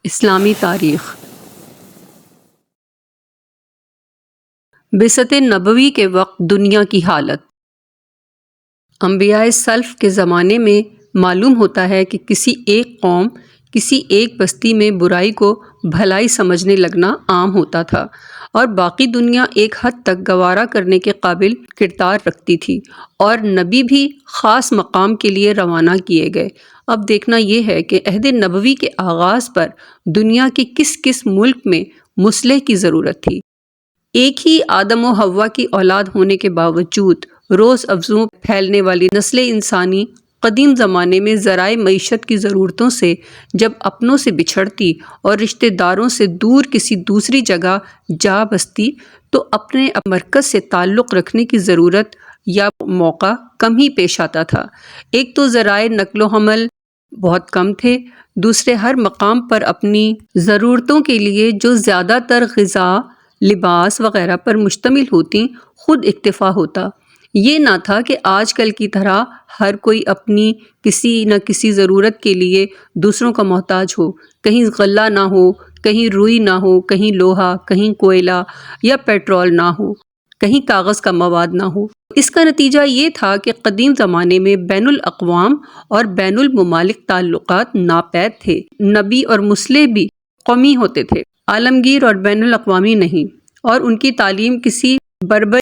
اسلامی تاریخ۔ بعثت نبوی کے وقت دنیا کی حالت۔ انبیاء سلف کے زمانے میں معلوم ہوتا ہے کہ کسی ایک قوم، کسی ایک بستی میں برائی کو بھلائی سمجھنے لگنا عام ہوتا تھا اور باقی دنیا ایک حد تک گوارا کرنے کے قابل کردار رکھتی تھی، اور نبی بھی خاص مقام کے لیے روانہ کیے گئے۔ اب دیکھنا یہ ہے کہ عہد نبوی کے آغاز پر دنیا کے کس کس ملک میں مصلح کی ضرورت تھی۔ ایک ہی آدم و حوا کی اولاد ہونے کے باوجود روز افزوں پھیلنے والی نسل انسانی قدیم زمانے میں ذرائع معیشت کی ضرورتوں سے جب اپنوں سے بچھڑتی اور رشتہ داروں سے دور کسی دوسری جگہ جا بستی تو اپنے مرکز سے تعلق رکھنے کی ضرورت یا موقع کم ہی پیش آتا تھا۔ ایک تو ذرائع نقل و حمل بہت کم تھے، دوسرے ہر مقام پر اپنی ضرورتوں کے لیے جو زیادہ تر غذا، لباس وغیرہ پر مشتمل ہوتی خود اکتفا ہوتا۔ یہ نہ تھا کہ آج کل کی طرح ہر کوئی اپنی کسی نہ کسی ضرورت کے لیے دوسروں کا محتاج ہو، کہیں غلہ نہ ہو، کہیں روئی نہ ہو، کہیں لوہا، کہیں کوئلہ یا پیٹرول نہ ہو، کہیں کاغذ کا مواد نہ ہو۔ اس کا نتیجہ یہ تھا کہ قدیم زمانے میں بین الاقوام اور بین الممالک تعلقات ناپید تھے۔ نبی اور مصلح بھی قومی ہوتے تھے، عالمگیر اور بین الاقوامی نہیں، اور ان کی تعلیم کسی بربری،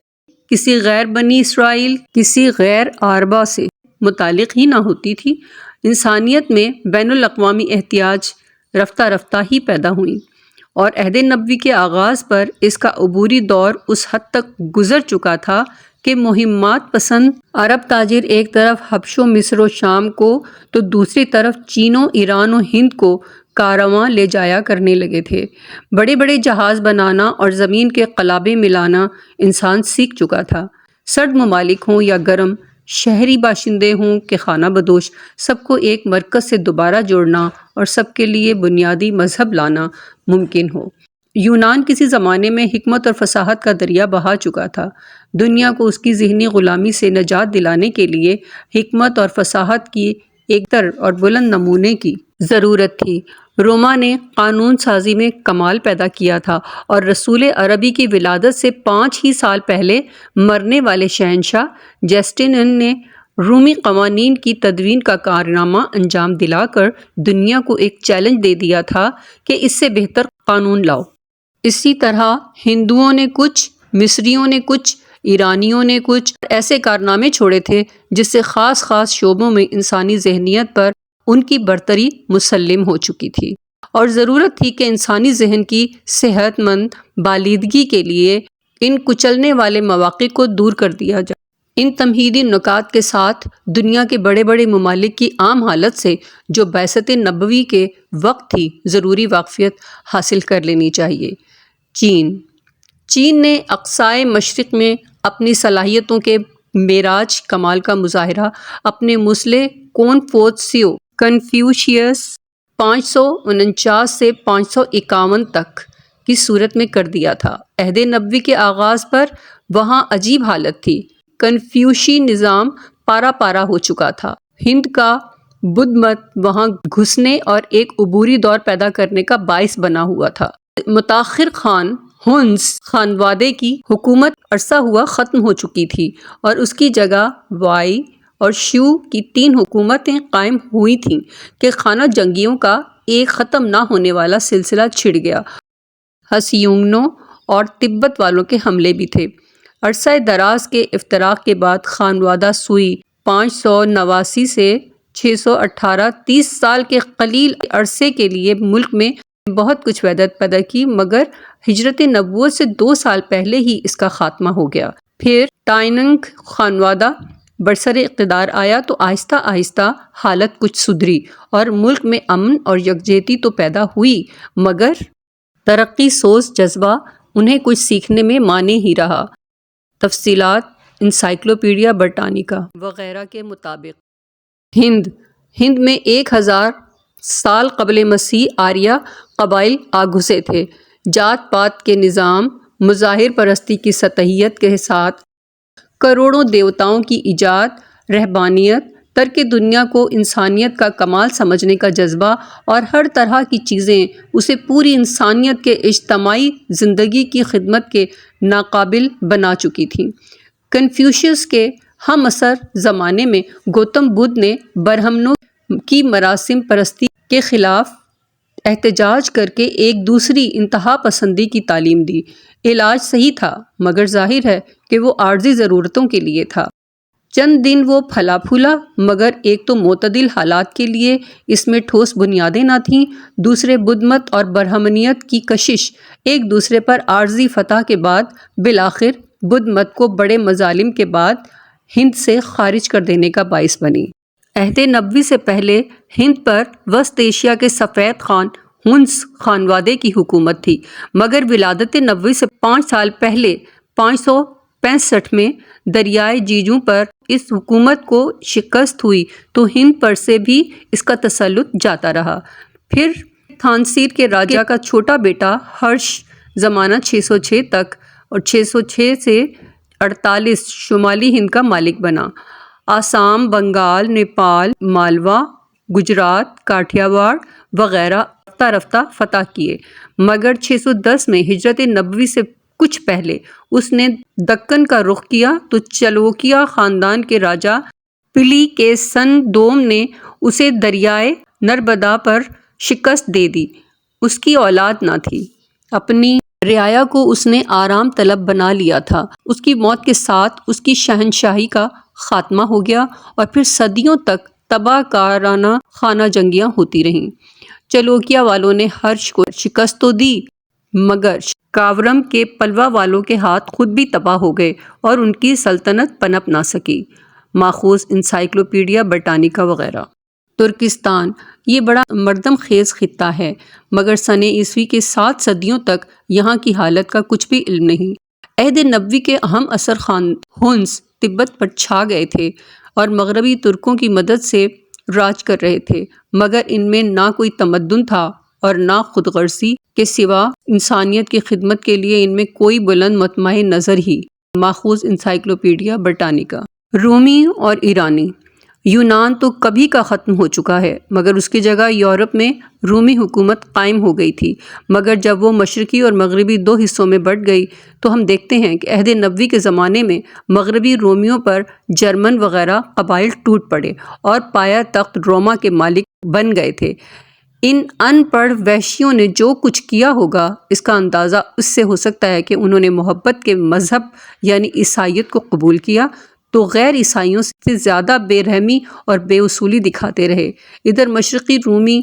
کسی غیر بنی اسرائیل، کسی غیر عربہ سے متعلق ہی نہ ہوتی تھی۔ انسانیت میں بین الاقوامی احتیاج رفتہ رفتہ ہی پیدا ہوئیں، اور عہد نبوی کے آغاز پر اس کا عبوری دور اس حد تک گزر چکا تھا کہ مہمات پسند عرب تاجر ایک طرف حبش و مصر و شام کو تو دوسری طرف چین و ایران و ہند کو کارواں لے جایا کرنے لگے تھے۔ بڑے بڑے جہاز بنانا اور زمین کے قلابے ملانا انسان سیکھ چکا تھا۔ سرد ممالک ہوں یا گرم، شہری باشندے ہوں کہ خانہ بدوش، سب کو ایک مرکز سے دوبارہ جوڑنا اور سب کے لیے بنیادی مذہب لانا ممکن ہو۔ یونان کسی زمانے میں حکمت اور فصاحت کا دریا بہا چکا تھا۔ دنیا کو اس کی ذہنی غلامی سے نجات دلانے کے لیے حکمت اور فصاحت کی ایک تر اور بلند نمونے کی ضرورت تھی۔ روما نے قانون سازی میں کمال پیدا کیا تھا، اور رسول عربی کی ولادت سے 5 ہی سال پہلے مرنے والے شہنشاہ جسٹینین نے رومی قوانین کی تدوین کا کارنامہ انجام دلا کر دنیا کو ایک چیلنج دے دیا تھا کہ اس سے بہتر قانون لاؤ۔ اسی طرح ہندوؤں نے کچھ، مصریوں نے کچھ، ایرانیوں نے کچھ ایسے کارنامے چھوڑے تھے جس سے خاص خاص شعبوں میں انسانی ذہنیت پر ان کی برتری مسلم ہو چکی تھی، اور ضرورت تھی کہ انسانی ذہن کی صحت مند بالیدگی کے لیے ان کچلنے والے مواقع کو دور کر دیا جائے۔ ان تمہیدی نکات کے ساتھ دنیا کے بڑے بڑے ممالک کی عام حالت سے جو بعثت نبوی کے وقت تھی ضروری واقفیت حاصل کر لینی چاہیے۔ چین نے اقصائے مشرق میں اپنی صلاحیتوں کے معراج کمال کا مظاہرہ اپنے مصلح کنفیوشیس 549 سے 551 تک کی صورت میں کر دیا تھا۔ عہد نبوی کے آغاز پر وہاں عجیب حالت تھی۔ کنفیوشی نظام پارا پارا ہو چکا تھا۔ ہند کا بدھ مت وہاں گھسنے اور ایک عبوری دور پیدا کرنے کا باعث بنا ہوا تھا۔ متاخر خان ہنز خانوادے کی حکومت عرصہ ہوا ختم ہو چکی تھی، اور اس کی جگہ وائی اور شیو کی 3 حکومتیں قائم ہوئی تھیں کہ خانہ جنگیوں کا ایک ختم نہ ہونے والا سلسلہ چھڑ گیا۔ ہسیونگنوں اور تبت والوں کے حملے بھی تھے۔ عرصہ دراز کے افتراق کے بعد خانوادہ سوئی 589 سے 618 30 سال کے قلیل عرصے کے لیے ملک میں بہت کچھ وحدت پیدا کی، مگر ہجرت نبوت سے 2 سال پہلے ہی اس کا خاتمہ ہو گیا۔ پھر ٹائننگ خانوادہ برسر اقتدار آیا تو آہستہ آہستہ حالت کچھ سدھری اور ملک میں امن اور یکجہتی تو پیدا ہوئی، مگر ترقی سوز جذبہ انہیں کچھ سیکھنے میں مانے ہی رہا۔ تفصیلات انسائکلوپیڈیا برٹانیکا وغیرہ کے مطابق ہند میں 1000 سال قبل مسیح آریہ قبائل آ گھسے تھے۔ جات پات کے نظام، مظاہر پرستی کی سطحیت کے ساتھ کروڑوں دیوتاؤں کی ایجاد، رہبانیت، ترک دنیا کو انسانیت کا کمال سمجھنے کا جذبہ اور ہر طرح کی چیزیں اسے پوری انسانیت کے اجتماعی زندگی کی خدمت کے ناقابل بنا چکی تھیں۔ کنفیوشیس کے ہم عصر زمانے میں گوتم بدھ نے برہمنوں کی مراسم پرستی کے خلاف احتجاج کر کے ایک دوسری انتہا پسندی کی تعلیم دی۔ علاج صحیح تھا، مگر ظاہر ہے کہ وہ عارضی ضرورتوں کے لیے تھا۔ چند دن وہ پھلا پھولا، مگر ایک تو معتدل حالات کے لیے اس میں ٹھوس بنیادیں نہ تھیں، دوسرے بدھ مت اور برہمنیت کی کشش ایک دوسرے پر عارضی فتح کے بعد بالآخر بدھ مت کو بڑے مظالم کے بعد ہند سے خارج کر دینے کا باعث بنی۔ عہد نبوی سے پہلے ہند پر وسط ایشیا کے سفید خان ہنس خانوادے کی حکومت تھی، مگر ولادت نبوی سے 5 سال پہلے 565 میں دریائے جیجوں پر اس حکومت کو شکست ہوئی تو ہند پر سے بھی اس کا تسلط جاتا رہا۔ پھر تھانسیر کے راجہ کا چھوٹا بیٹا ہرش زمانہ 606 تک اور 606 سے 48 شمالی ہند کا مالک بنا۔ آسام، بنگال، نیپال، مالوا، گجرات، کاٹھیا واڑ وغیرہ رفتہ رفتہ فتح کیے، مگر 610 میں ہجرت نبوی سے کچھ پہلے اس نے دکن کا رخ کیا تو چلوکیا خاندان کے راجہ پلی کے سن دوم نے اسے دریائے نرمدا پر شکست دے دی۔ اس کی اولاد نہ تھی، اپنی رعایا کو اس نے آرام طلب بنا لیا تھا۔ اس کی موت کے ساتھ اس کی شہنشاہی کا خاتمہ ہو گیا اور پھر صدیوں تک تباہ کارانہ خانہ جنگیاں ہوتی رہیں۔ چلوکیا والوں نے ہرش کو شکست تو دی، مگر کاورم کے پلوا والوں کے ہاتھ خود بھی تباہ ہو گئے اور ان کی سلطنت پنپ نہ سکی۔ ماخوذ انسائکلوپیڈیا برٹانیکا وغیرہ۔ ترکستان یہ بڑا مردم خیز خطہ ہے، مگر سن عیسوی کے 7 صدیوں تک یہاں کی حالت کا کچھ بھی علم نہیں۔ عہد نبوی کے اہم عصر خان ہنس تبت پر چھا گئے تھے اور مغربی ترکوں کی مدد سے راج کر رہے تھے، مگر ان میں نہ کوئی تمدن تھا اور نہ خود غرضی کے سوا انسانیت کی خدمت کے لیے ان میں کوئی بلند مطمع نظر ہی۔ ماخوذ انسائکلوپیڈیا برٹانیکا۔ رومی اور ایرانی۔ یونان تو کبھی کا ختم ہو چکا ہے، مگر اس کی جگہ یورپ میں رومی حکومت قائم ہو گئی تھی، مگر جب وہ مشرقی اور مغربی 2 حصوں میں بٹ گئی تو ہم دیکھتے ہیں کہ عہد نبوی کے زمانے میں مغربی رومیوں پر جرمن وغیرہ قبائل ٹوٹ پڑے اور پایا تخت روما کے مالک بن گئے تھے۔ ان ان پڑھ وحشیوں نے جو کچھ کیا ہوگا اس کا اندازہ اس سے ہو سکتا ہے کہ انہوں نے محبت کے مذہب یعنی عیسائیت کو قبول کیا تو غیر عیسائیوں سے زیادہ بے رحمی اور بے اصولی دکھاتے رہے۔ ادھر مشرقی رومی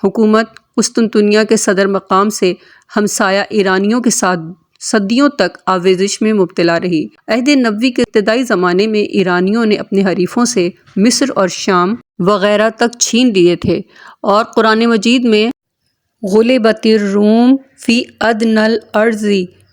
حکومت قسطنطنیہ کے صدر مقام سے ہمسایہ ایرانیوں کے ساتھ صدیوں تک آویزش میں مبتلا رہی۔ عہد نبوی کے ابتدائی زمانے میں ایرانیوں نے اپنے حریفوں سے مصر اور شام وغیرہ تک چھین لیے تھے اور قرآن مجید میں غلبت الروم فی ادنی الارض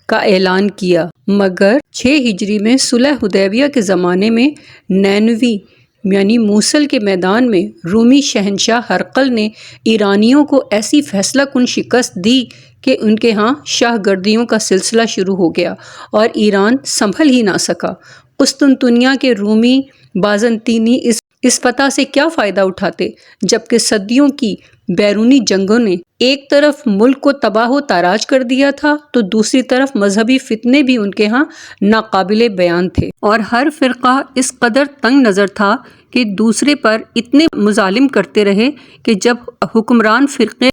کا اعلان کیا، مگر 6 ہجری میں صلح حدیبیہ کے زمانے میں نینوی یعنی موصل کے میدان میں رومی شہنشاہ ہرقل نے ایرانیوں کو ایسی فیصلہ کن شکست دی کہ ان کے ہاں شاہ گردیوں کا سلسلہ شروع ہو گیا اور ایران سنبھل ہی نہ سکا۔ قسطنطنیہ کے رومی بازنطینی اس فتح سے کیا فائدہ اٹھاتے جبکہ صدیوں کی بیرونی جنگوں نے ایک طرف ملک کو تباہ و تاراج کر دیا تھا تو دوسری طرف مذہبی فتنے بھی ان کے ہاں ناقابل بیان تھے، اور ہر فرقہ اس قدر تنگ نظر تھا کہ دوسرے پر اتنے مظالم کرتے رہے کہ جب حکمران فرقے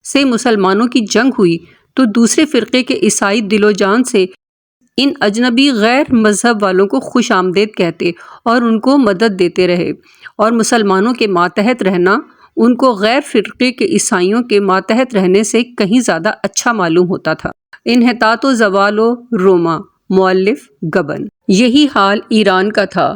سے مسلمانوں کی جنگ ہوئی تو دوسرے فرقے کے عیسائی دل و جان سے ان اجنبی غیر مذہب والوں کو خوش آمدید کہتے اور ان کو مدد دیتے رہے، اور مسلمانوں کے ماتحت رہنا ان کو غیر فرقے کے عیسائیوں کے ماتحت رہنے سے کہیں زیادہ اچھا معلوم ہوتا تھا۔ انحطاط و زوال و روما۔ مؤلف گبن۔ یہی حال ایران کا تھا۔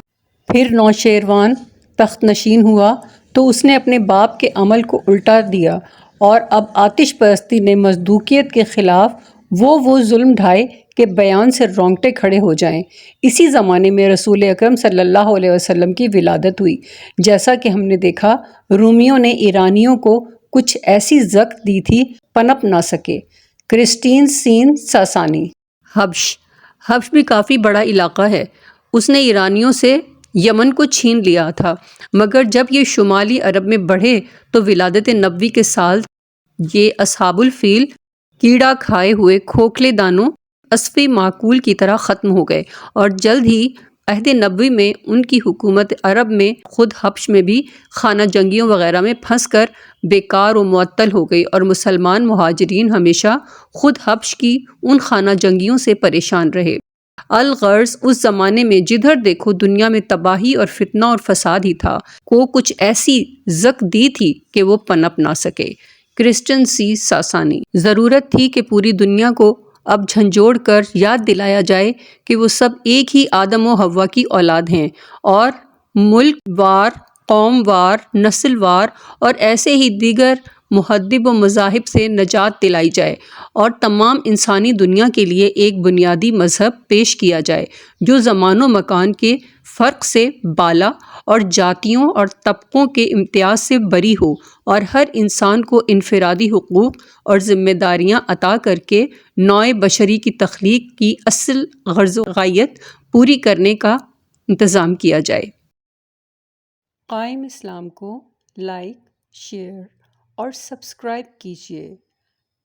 پھر نوشیروان تخت نشین ہوا تو اس نے اپنے باپ کے عمل کو الٹا دیا اور اب آتش پرستی نے مصدوقیت کے خلاف وہ ظلم ڈھائے کہ بیان سے رونگٹے کھڑے ہو جائیں۔ اسی زمانے میں رسول اکرم صلی اللہ علیہ وسلم کی ولادت ہوئی۔ جیسا کہ ہم نے دیکھا، رومیوں نے ایرانیوں کو کچھ ایسی زخ دی تھی پنپ نہ سکے۔ کرسٹین سین ساسانی۔ حبش بھی کافی بڑا علاقہ ہے۔ اس نے ایرانیوں سے یمن کو چھین لیا تھا، مگر جب یہ شمالی عرب میں بڑھے تو ولادت نبوی کے سال یہ اصحاب الفیل کیڑا کھائے ہوئے کھوکھلے دانوں اصفِ معقول کی طرح ختم ہو گئے، اور جلد ہی عہد نبوی میں ان کی حکومت عرب میں خود حبش میں بھی خانہ جنگیوں وغیرہ میں پھنس کر بیکار و معطل ہو گئی، اور مسلمان مہاجرین ہمیشہ خود حبش کی ان خانہ جنگیوں سے پریشان رہے۔ الغرض اس زمانے میں جدھر دیکھو دنیا میں تباہی اور فتنہ اور فساد ہی تھا، کو کچھ ایسی زک دی تھی کہ وہ پنپ نہ سکے۔ کرسچن سی ساسانی۔ ضرورت تھی کہ پوری دنیا کو اب جھنجھوڑ کر یاد دلایا جائے کہ وہ سب ایک ہی آدم و حوا کی اولاد ہیں، اور ملک وار، قوم وار، نسل وار اور ایسے ہی دیگر مہذب و مذاہب سے نجات دلائی جائے، اور تمام انسانی دنیا کے لیے ایک بنیادی مذہب پیش کیا جائے جو زمان و مکان کے فرق سے بالا اور جاتیوں اور طبقوں کے امتیاز سے بری ہو، اور ہر انسان کو انفرادی حقوق اور ذمہ داریاں عطا کر کے نوع بشری کی تخلیق کی اصل غرض و غایت پوری کرنے کا انتظام کیا جائے۔ قائم اسلام کو لائک، شیئر اور سبسکرائب کیجیے،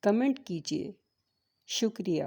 کمنٹ کیجیے۔ شکریہ۔